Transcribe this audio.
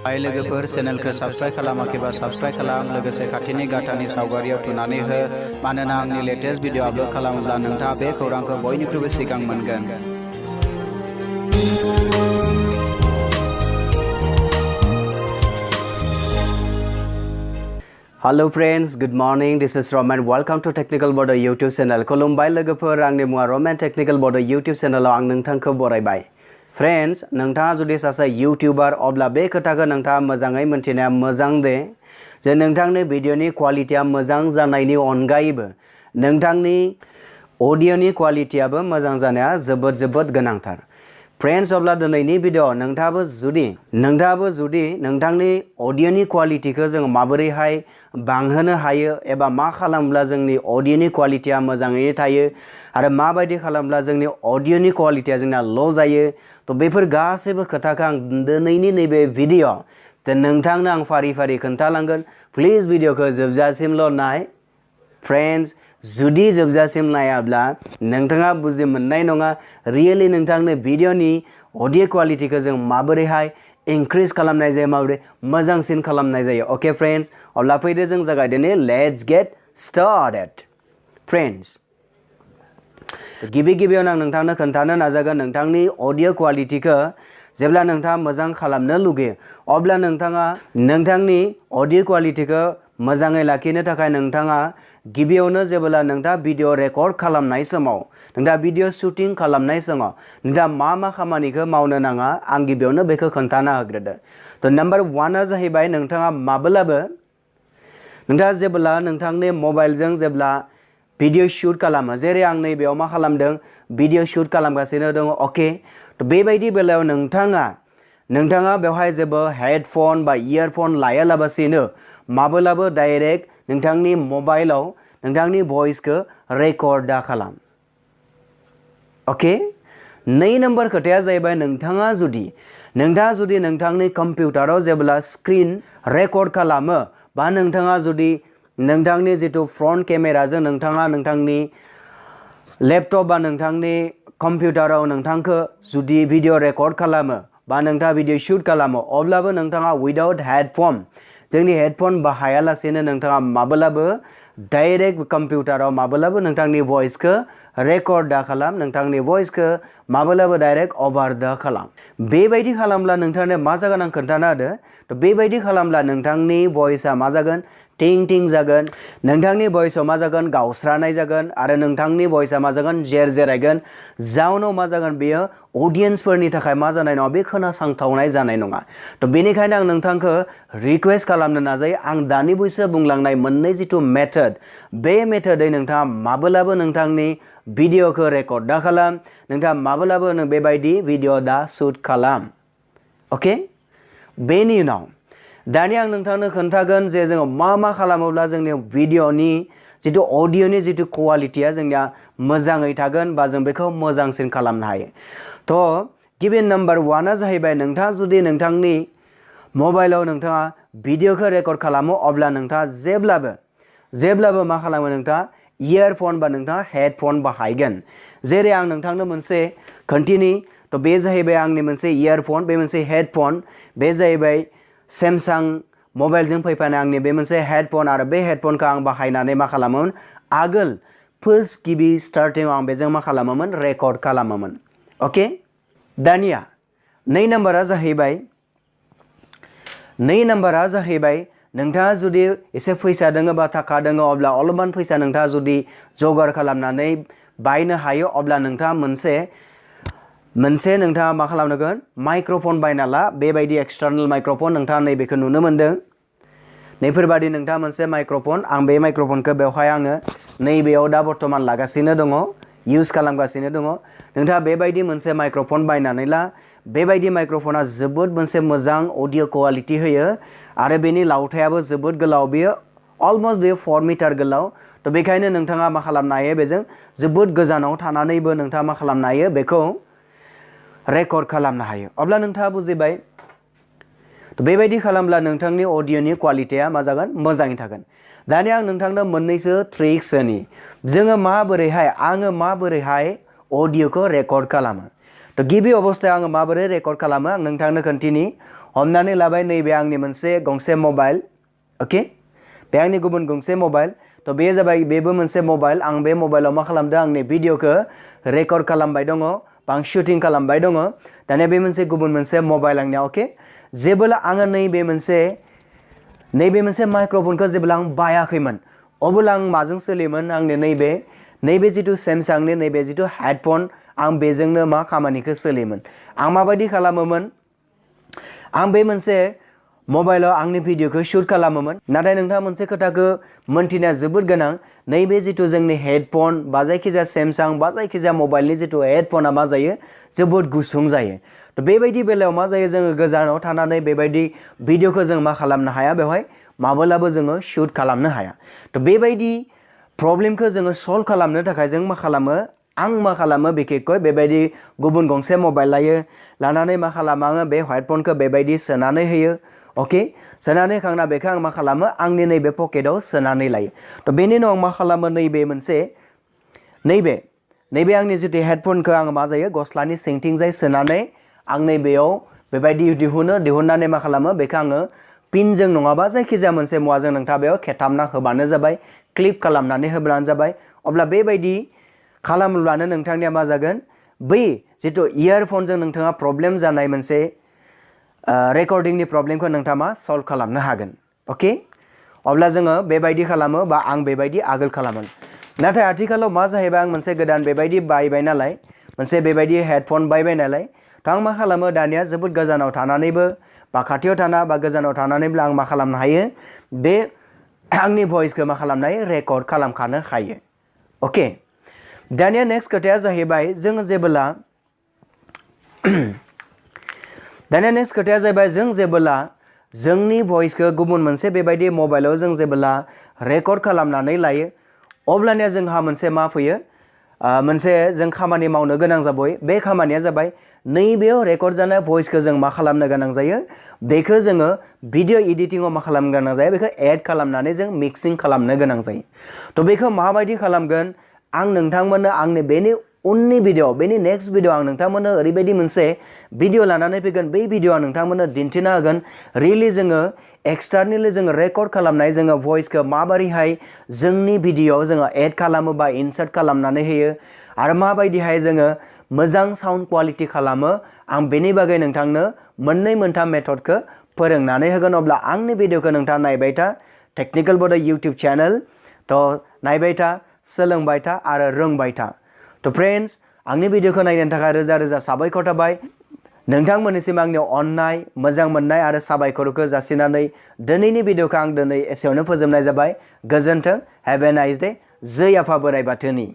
हाय लोगोफोर चेनेलखौ subscribe खालामाखैबा subscribe खालाम लोगोसे खाथिनि गाथानि सावगारियाव थुनानै हो मानोना आंनि लेटेस्ट भिडिअ आपलोड खालामोब्ला नोंथाङा बे खौरांखौ बयनिख्रुइबो सिगां मोनगोन। Hello friends, good morning. This is Roman. Welcome to Technical Bodo YouTube channel. खुलुमबाय लोगोफोर, आंनि मुङा Roman Technical Bodo YouTube channel आव आं नोंथांखौ बरायबाय। फ्रेंड्स, नोंथाङा जुदि सासे यूट्यूबर अब्ला बे खोथाखौ नोंथाङा मोजाङै मिन्थिनाया मोजां दे जे नोंथांनि भिडिअनि क्वालिटिया मोजां जानायनि अनगायैबो नोंथांनि अडिअनि क्वालिटियाबो मोजां जानाया जोबोद गोनांथार। फ्रेंड्स, अब्ला दिनैनि भिडिअ नोंथाङाबो जुदि नोंथांनि अडिअनि क्वालिटिखौ जों माबोरैहाय बांहोनो हायो एबा मा खालामब्ला जोंनि अडिअनि क्वालिटिया मोजाङैनो थायो आरो माबायदि खालामब्ला जोंनि अडिअनि क्वालिटिया जोंना ल' जायो, तो बेफोर गासैबो खोथाखौ आं दिनैनि नैबे भिडिअ नोंथांनो आं फारि फारि खोन्थालांगोन। प्लिज भिडिअखौ जोबजासिमल' नाय। फ्रेंड्स, जुदि जोबजासिम नायाब्ला नोंथाङा बुजि मोननाय नङा रियेलि नोंथांनो भिडिअनि अडिअ क्वालिटिखौ जों माबोरैहाय इंक्रिज खालामनाय जायो, माबोरै मोजांसिन खालामनाय जायो। ओके फ्रेंड्स, अब्ला फैदो जों जागायदिनि। Let's get started. फ्रेंड्स, गिबियावनो आं नोंथांनो खोन्थानो नाजागोन नोंथांनि अडिअ क्वालिटिखौ जेब्ला नोंथाङा मोजां खालामनो लुगैयो अब्ला नोंथाङा नोंथांनि अडिअ क्वालिटिखौ मोजाङै लाखिनो थाखाय नोंथाङा गिबियावनो जेब्ला नोंथाङा भिडिअ रेकर्ड खालामनाय समाव नोंथाङा भिडिअ शुटिं खालामनाय समाव नोंथाङा मा खामानिखौ मावनो नाङा आं गिबियावनो बेखौ खोन्थाना होग्रोदो। तो नम्बर 1 जाहैबाय नोंथाङा जेब्ला नोंथांनि मबाइलजों जेब्ला भिडिअ शूट खालामो, जेरै आं नैबेयाव मा खालामदों भिडिअ शूट खालामगासिनो दङ। ओके, तो बेबायदि बेलायाव नोंथाङा बेवहाय जेबो हेडफोन बा इयारफोन लायालाबासिनो माब्लाबा डाइरेक्ट नोंथांनि मबाइलाव नोंथांनि भइसखौ रेकर्ड दा खालाम। ओके, 2 नम्बर खोथाया जाहैबाय नोंथाङा जुदि नोंथांनि कम्पिउटाराव जेब्ला स्क्रिन रेकर्ड खालामो बा नोंथाङा जुदि नोंथांनि जितु फ्रन्ट केमेराजों नोंथाङा नोंथांनि लैपटप बा नोंथांनि कम्पिउटाराव नोंथांखौ जुदि भिडिअ रेकर्ड खालामो बा नोंथाङा भिडिअ शूट खालामो अब्लाबो नोंथाङा विदाउट हेडफोन जोंनि हेडफोन बाहायालासेनो नोंथाङा माब्लाबो डाइरेक्ट कम्पिउटाराव माब्लाबो नोंथांनि भइसखौ रेकर्ड दा खालाम, नोंथांनि भइसखौ माब्लाबो डाइरेक्ट ओभार दा खालाम। बेबायदि खालामब्ला नोंथांनो मा जागोन आं खोन्थाना होदो। तो बेबायदि खालामब्ला नोंथांनि भइसआ मा जागोन, टिं जागोन, नोंथांनि भइसआव मा जागोन, गावस्रानाय जागोन आरो नोंथांनि भइसआ मा जागोन, जेरायगोन। जाउनाव मा जागोन, बेयो अडियन्सफोरनि थाखाय मा जानाय नङा, बे खोनासंथावनाय जानाय नङा। तो बेनिखायनो आं नोंथांखौ रिक्वेस्ट खालामनो नाजायो आं दानि बैसो बुंलांनाय मोननै जितु मेथड, बे मेथडै नोंथाङा माब्लाबो नोंथांनि भिडिअखौ रेकर्ड दा खालाम, नोंथाङा माब्लाबो बेबायदि भिडिअ दा शूट खालाम। ओके, बेनि उनाव दानि आं नोंथांनो खोन्थागोन जे जोङो मा खालामोब्ला जोंनि भिडिअनि जितु अडिअनि जितु क्वालिटिया जोंनिया मोजाङै थागोन बा जों बेखौ मोजांसिन खालामनो हायो। तो गिबि नम्बर 1 जाहैबाय नोंथाङा जुदि नोंथांनि मबाइलाव नोंथाङा भिडिअखौ रेकर्ड खालामो अब्ला नोंथाङा जेब्लाबो मा खालामो, नोंथाङा इयारफोन बा नोंथाङा हेडफोन बाहायगोन। जेरै आं नोंथांनो मोनसे खोन्थिनि, तो बे जाहैबाय आंनि मोनसे इयारफोन, बे मोनसे हेडफोन, बे जाहैबाय सैमसां मबाइलजों फैफानाय आंनि बे मोनसे हेडफोन आरो बे हेडफोनखौ आं बाहायनानै मा खालामोमोन, आगोल फर्स्ट गिबि स्टार्टिंआव आं बेजों मा खालामोमोन, रेकर्ड खालामोमोन। ओके, दानिया 2 नम्बरा जाहैबाय नोंथाङा जुदि एसे फैसा दोङो बा थाखा दोङो अब्ला अलपमान फैसा नोंथाङा जुदि जगार खालामनानै बायनो हायो अब्ला नोंथाङा मोनसे नोंथाङा मा खालामनांगोन, माइक्र'फन बायना ला। बेबायदि एक्सटार्नेल माइक्र'फन नोंथाङा नैबेखौ नुनो मोन्दों। नैफोरबादि नोंथाङा मोनसे माइक्र'फन, आं बे माइक्र'फनखौ बेवहाय आङो नैबेयाव दा बर्थमान लागासिनो दङ, इउज खालामगासिनो दङ। नोंथाङा बेबायदि मोनसे माइक्र'फन बायनानै ला। बेबायदि माइक्र'फना जोबोद मोनसे मोजां अडिअ क्वालिटि होयो आरो बेनि लावथायाबो जोबोद गोलाव, बेयो अलमस्ट 4 मिटार गोलाव। तो बेखायनो नोंथाङा मा खालामनो हायो, बेजों जोबोद गोजानाव थानानैबो नोंथाङा मा खालामनो हायो, बेखौ रेकर्ड खालामनो हायो। अब्ला नोंथाङा बुजिबाय। तो बेबायदि खालामब्ला नोंथांनि अडिअनि क्वालिटिया मा जागोन, मोजाङै थागोन। दानिया आं नोंथांनो मोननैसो ट्रिक्स होनि आङो माबोरैहाय अडिअखौ रेकर्ड खालामो। तो गिबि अबस्थायाव आङो माबोरै रेकर्ड खालामो आं नोंथांनो खोन्थिनि। हमनानै लाबाय नैबे आंनि मोनसे गंसे मबाइल ओके बे आंनि गुबुन गंसे मबाइल तो बे जाबाय बेबो मोनसे मबाइल आं बे मबाइलाव मा खालामदों आंनि भिडिअखौ रेकर्ड खालामबाय दङ बा आं शुटिं खालामबाय दङ दानिया बे मोनसे गुबुन मोनसे मबाइल आंनिया ओके जेब्ला आङो नैबे मोनसे माइक्र'फनखौ जेब्ला आं बायाखैमोन अब्ला आं माजों सोलियोमोन आंनि नैबे जिथु सेमसांनि नैबे जिथु हेडफन आं बेजोंनो मा खामानिखौ सोलियोमोन आं माबायदि खालामोमोन आं बे मोनसे मबाइलाव आंनि भिडिअखौ शुट खालामोमोन नाथाय नोंथाङा मोनसे खोथाखौ मोनथिनाया जोबोद गोनां नैबे जिथु जोंनि हेडफन बा जायखिजाया सेमसां बा जायखिजाया मबाइलनि जिथु हेडफना मा जायो जोबोद गुसुं जायो तो बेबायदि बेलायाव मा जायो जोङो गोजानाव थानानै बेबायदि भिडिअखौ जों मा खालामनो हाया बेवहाय माब्लाबो जोङो शुट खालामनो हाया तो बेबायदि प्रब्लेमखौ जोङो सल्व खालामनो थाखाय जों मा खालामो आं मा खालामो बिखेखय बेबायदि गुबुन गंसे मबाइल लानानै मा खालामो आङो बे हेडफनखौ बेबायदि सोनानै होयो ओके सोनानै होखांना बेखौ आं मा खालामो आंनि नैबे पकेटाव सोनानै लायो तो बेनि उनाव आं मा खालामो नैबे आंनि जितु हेडफनखौ आङो मा जायो गस्लानि सिंथिंजाय सोनानै आं नैबेयाव बेबायदि दिहुननानै मा खालामो बेखौ आङो पिनजों नङाबा जायखिजाया मोनसे मुवाजों नोंथाङा बेयाव खेथामना होबानो जाबाय क्लिप खालामनानै होब्लानो जाबाय अब्ला बेबायदि खालामब्लानो नोंथांनिया मा जागोन बै जितु इयारफनजों नोंथाङा प्रब्लेम जानाय मोनसे रेकर्डिंनि प्रब्लेमखौ नोंथाङा मा सल्व खालामनो हागोन ओके अब्ला जोङो बेबायदि खालामो बा आं बेबायदि आगोल खालामो नाथाय आथिखालाव मा जाहैबाय आं मोनसे गोदान बेबायदि बायबाय नालाय मोनसे बेबायदि हेडफन बायबाय नालाय तो आं मा खालामो दानिया जोबोद गोजानाव थानानैबो बा खाथियाव थाना बा गोजानाव थानानैबो आं मा खालामनो हायो बे आंनि भइसखौ मा खालामनो हायो रेकर्ड खालामखानो हायो ओके दानिया नेक्स्ट खोथाया जाहैबाय जों जेब्ला जोंनि भइसखौ गुबुन मोनसे बेबायदि मबाइलाव जों जेब्ला रेकर्ड खालामनानै लायो अब्लानिया जोंहा मोनसे मा फैयो मोनसे जों खामानि मावनो गोनां जाबाय बे खामानिया जाबाय नैबेयाव रेकर्ड जानाय भइसखौ जों मा खालामनो गोनां जायो बेखौ जोङो भिडिअ एडिटिंआव मा खालामनो गोनां जायो बेखौ एड खालामनानै जों मिक्सिं खालामनो गोनां जायो तो बेखौ माबायदि खालामगोन आं नोंथांमोननो आंनि बेनि उननि भिडिअ बेनि नेक्स्ट भिडिअ आं नोंथांमोननो ओरैबायदि मोनसे भिडिअ लानानै फैगोन बै भिडिअ आं नोंथांमोननो दिन्थिना होगोन रियेलि जोङो एक्सटार्नेलि जोङो रेकर्ड खालामनाय जोङो भइसखौ माबोरैहाय जोंनि भिडिअआव जोङो एड खालामो बा इनसार्ट खालामनानै होयो आरो माबायदिहाय जोङो मोजां साउन्ड क्वालिटि खालामो आं बेनि बागै नोंथांनो मोननै मोनथाम मेथडखौ फोरोंनानै होगोन अब्ला आंनि भिडिअखौ नोंथाङा नायबाय था टेक्निकेल बड इउटिउब चेनेल तो नायबाय था सोलोंबाय था आरो रोंबाय था तो फ्रेंड्स आंनि भिडिअखौ नायनो थाखाय रोजा रोजा साबायखर थाबाय नोंथांमोननिसिम आंनि अननाय मोजां मोननाय आरो साबायखरखौ जासिनानै दिनैनि भिडिअखौ आं दिनै एसेयावनो फोजोबनाय जाबाय गोजोन्थों हैव ए नाइस डे जै आफा बोराइ बाथौनि